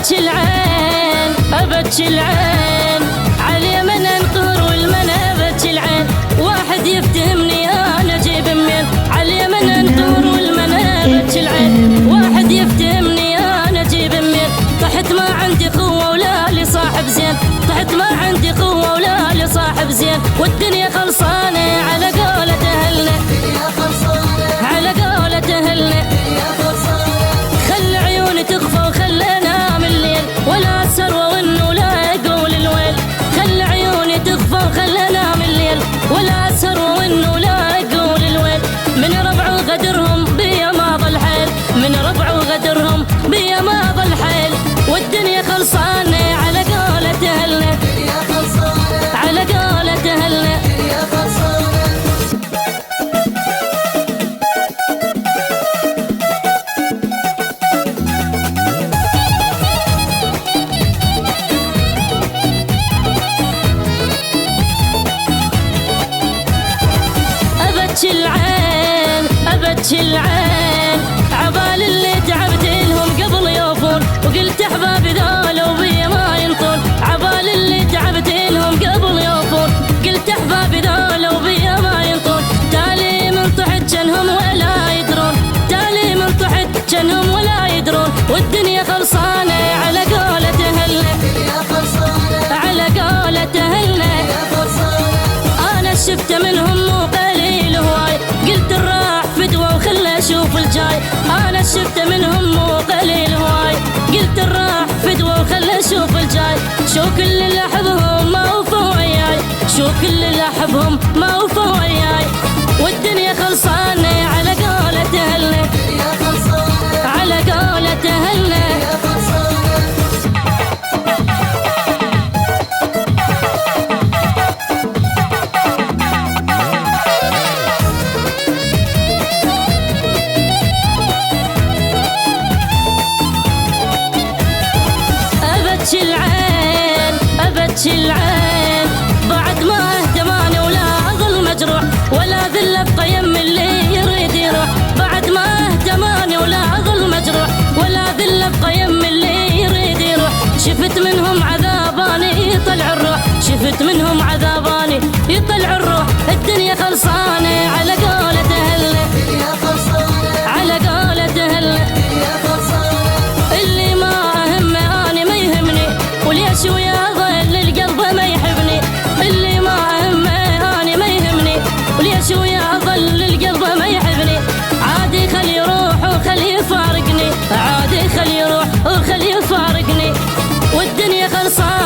أبتش العين أبتش العين عاليمن انقهر والمنى أبتش العين واحد يفتهمني أنا أجيب منين عاليمن انقهر والمنى أبتش العين واحد يفتهمني أنا أجيب منين طحت ما عندي قوة ولا لي صاحب زين طحت ما عندي قوة ولا لي صاحب زين والدنيا خلصانة على قولة أهلنا على قولة أهلنا خلي عيوني تخفى وخلي انام الليل ولا الثروة وانه لا يقول الويل خلي عيوني تخفى وخلي انام الليل ولا الثروة وانه لا يقول الويل من ربع وغدرهم بيا ما ضل حيل من ربع وغدرهم بيا ما ضل حيل والدنيا خلصانة على قولة أهلنا على قولة أهلنا أبتش العين أبتش العين عبال اللي تعبت لهم قبل يوفون وقلت أحبابي ذولا وبيا ما ينطون عبال اللي تعبت لهم قبل يوفون قلت أحبابي ذولا وبيا ما ينطون تالي من طحت جنهم ولا يدرون تالي من طحت جنهم ولا يدرون والدنيا خلصانة على قولة أهلنا على قولة أهلنا أنا شفت منهم مو قليل هواي قلت الراح فدوة وخلى أشوف الجاي أنا شفت منهم مو قليل هواي قلت الراح فدوة وخلى أشوف الجاي شو كل اللي أحبهم ما وفوا وياي شو كل اللي أحبهم ما وفوا وياي والدنيا خلصانة على قولة أهلنا على قولة أهلنا أبتش العين أبتش العين بعد ما اهتماني ولا أظل مجروح ولا ذل ابقى يم اللي يريد يروح بعد ما اهتماني ولا أظل مجروح ولا ذل ابقى يم اللي يريد يروح شفت منهم عذاباني يطلع الروح شفت منهم عذاباني يطلع الروح الدنيا خلصانة على قولة أهلنا على قولة أهلنا اللي ما أهمه أنا ما يهمني وليش ويا ظل القلب ما يحبني اللي ما أهمه أنا ما يهمني وليش ويا ظل القلب ما يحبني عادي خلي يروح وخلي يفارقني عادي خلي يروح وخلي يفارقني والدنيا خلصانة